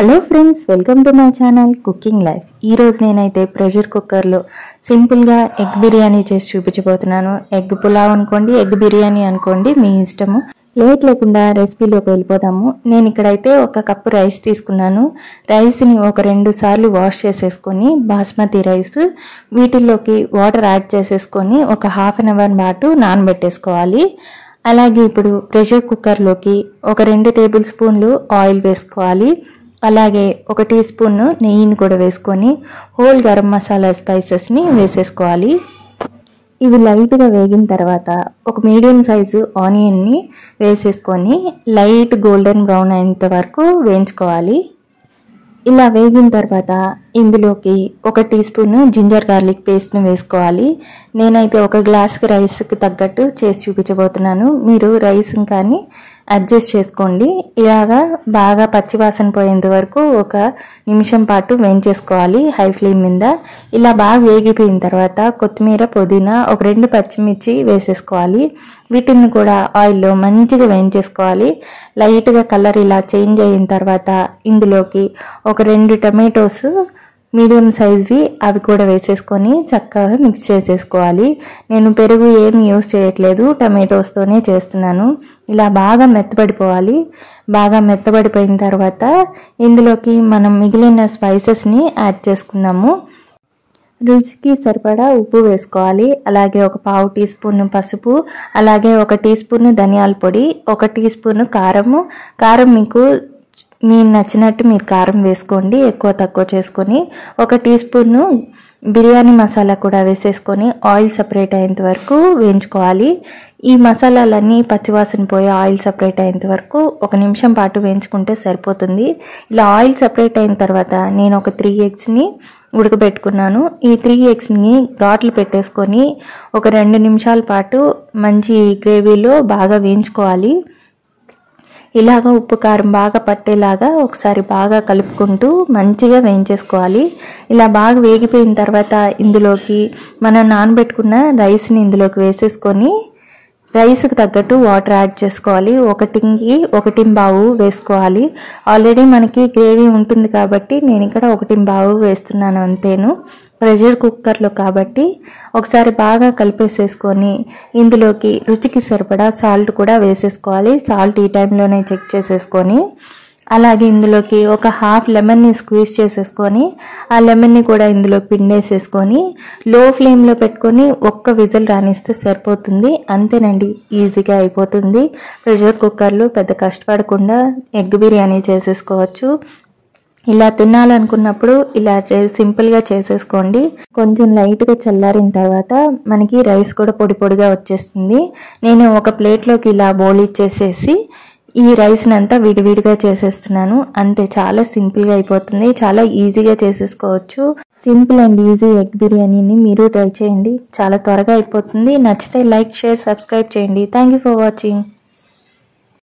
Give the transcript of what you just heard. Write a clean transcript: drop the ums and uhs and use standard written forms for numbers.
Hello friends, welcome to my channel cooking life. ఈరోజు నేనైతే pressure కుక్కర్లో సింపుల్గా ఎగ్ బిర్యానీ చేసి చూపించబోతున్నాను. ఎగ్ పులావ్ అనుకోండి, ఎగ్ బిర్యానీ అనుకోండి, మీ ఇష్టము. లేట్ లేకుండా రెసిపీలోకి వెళ్ళిపోతాము. నేను ఇక్కడైతే 1 కప్పు రైస్ తీసుకున్నాను. రైస్ని ఒక 2 సార్లు వాష్ చేసేసుకొని, బాస్మతి రైస్ వీటిల్లోకి వాటర్ యాడ్ చేసేసుకొని ఒక ½ అన్ అవర్ పాటు నానబెట్టేసుకోవాలి. అలాగే ఇప్పుడు ప్రెషర్ కుక్కర్లోకి ఒక 2 టేబుల్ స్పూన్లు ఆయిల్ వేసుకోవాలి. అలాగే 1 టీ స్పూన్ నెయ్యిని కూడా వేసుకొని హోల్ గరం మసాలా స్పైసెస్ని వేసేసుకోవాలి. ఇవి లైట్గా వేగిన తర్వాత ఒక మీడియం సైజు ఆనియన్ని వేసేసుకొని లైట్ గోల్డెన్ బ్రౌన్ అయ్యేంత వరకు వేయించుకోవాలి. ఇలా వేగిన తర్వాత ఇందులోకి 1 టీ స్పూన్ జింజర్ గార్లిక్ పేస్ట్ని వేసుకోవాలి. నేనైతే 1 గ్లాస్కి రైస్కి తగ్గట్టు చేసి చూపించబోతున్నాను. మీరు రైస్ని కానీ అడ్జస్ట్ చేసుకోండి. ఇలాగా బాగా పచ్చివాసన పోయేంత వరకు 1 నిమిషం పాటు వేయించేసుకోవాలి హై ఫ్లేమ్ మీద. ఇలా బాగా వేగిపోయిన తర్వాత కొత్తిమీర, పుదీనా, ఒక 2 పచ్చిమిర్చి వేసేసుకోవాలి. వీటిని కూడా ఆయిల్లో మంచిగా వేయించేసుకోవాలి. లైట్గా కలర్ ఇలా చేంజ్ అయిన తర్వాత ఇందులోకి ఒక 2 టమాటోస్ మీడియం సైజ్వి అవి కూడా వేసేసుకొని చక్కగా మిక్స్ చేసేసుకోవాలి. నేను పెరుగు ఏమి యూస్ చేయట్లేదు, టమాటోస్తోనే చేస్తున్నాను. ఇలా బాగా మెత్తబడిపోవాలి. బాగా మెత్తబడిపోయిన తర్వాత ఇందులోకి మనం మిగిలిన స్పైసెస్ని యాడ్ చేసుకుందాము. రుచికి సరిపడా ఉప్పు వేసుకోవాలి. అలాగే ఒక ½ టీ స్పూన్ పసుపు, అలాగే 1 టీ స్పూన్ ధనియాల పొడి, 1 టీ స్పూన్ కారం మీకు నచ్చినట్టు మీరు కారం వేసుకోండి, ఎక్కువ తక్కువ చేసుకొని 1 టీ స్పూన్ బిర్యానీ మసాలా కూడా వేసేసుకొని ఆయిల్ సపరేట్ అయ్యేంత వరకు వేయించుకోవాలి. ఈ మసాలాలన్నీ పచ్చివాసన పోయి ఆయిల్ సపరేట్ అయ్యేంత వరకు 1 నిమిషం పాటు వేయించుకుంటే సరిపోతుంది. ఇలా ఆయిల్ సపరేట్ అయిన తర్వాత నేను ఒక 3 ఎగ్స్ని ఉడకబెట్టుకున్నాను. ఈ 3 ఎగ్స్ని ఘాట్లు పెట్టేసుకొని ఒక 2 నిమిషాల పాటు మంచి గ్రేవీలో బాగా వేయించుకోవాలి. ఇలాగా ఉప్పు కారం బాగా పట్టేలాగా ఒకసారి బాగా కలుపుకుంటూ మంచిగా వేయించేసుకోవాలి. ఇలా బాగా వేగిపోయిన తర్వాత ఇందులోకి మనం నానబెట్టుకున్న రైస్ని ఇందులోకి వేసేసుకొని రైస్కి తగ్గట్టు వాటర్ యాడ్ చేసుకోవాలి. 1 వేసుకోవాలి. ఆల్రెడీ మనకి గ్రేవీ ఉంటుంది కాబట్టి నేను ఇక్కడ 1 వేస్తున్నాను అంతేను. ప్రెషర్ కుక్కర్లో కాబట్టి ఒకసారి బాగా కలిపేసేసుకొని ఇందులోకి రుచికి సరిపడా సాల్ట్ కూడా వేసేసుకోవాలి. సాల్ట్ ఈ టైంలోనే చెక్ చేసేసుకొని అలాగే ఇందులోకి ఒక ½ లెమన్ని స్క్వీజ్ చేసేసుకొని ఆ లెమన్ని కూడా ఇందులో పిండేసేసుకొని లో ఫ్లేమ్లో పెట్టుకొని 1 విజిల్ రానిస్తే సరిపోతుంది. అంతేనండి, ఈజీగా అయిపోతుంది. ప్రెషర్ కుక్కర్లో పెద్ద కష్టపడకుండా ఎగ్ బిర్యానీ చేసేసుకోవచ్చు. ఇలా తినాలనుకున్నప్పుడు ఇలా సింపుల్గా చేసేసుకోండి. కొంచెం లైట్గా చల్లారిన తర్వాత మనకి రైస్ కూడా పొడి పొడిగా వచ్చేస్తుంది. నేను ఒక ప్లేట్లోకి ఇలా బౌల్ ఇచ్చేసేసి ఈ రైస్ని అంతా విడివిడిగా చేసేస్తున్నాను. అంతే, చాలా సింపుల్గా అయిపోతుంది. చాలా ఈజీగా చేసేసుకోవచ్చు. సింపుల్ అండ్ ఈజీ ఎగ్ బిర్యానీని మీరు ట్రై చేయండి. చాలా త్వరగా అయిపోతుంది. నచ్చితే లైక్, షేర్, సబ్స్క్రైబ్ చేయండి. Thank you for watching.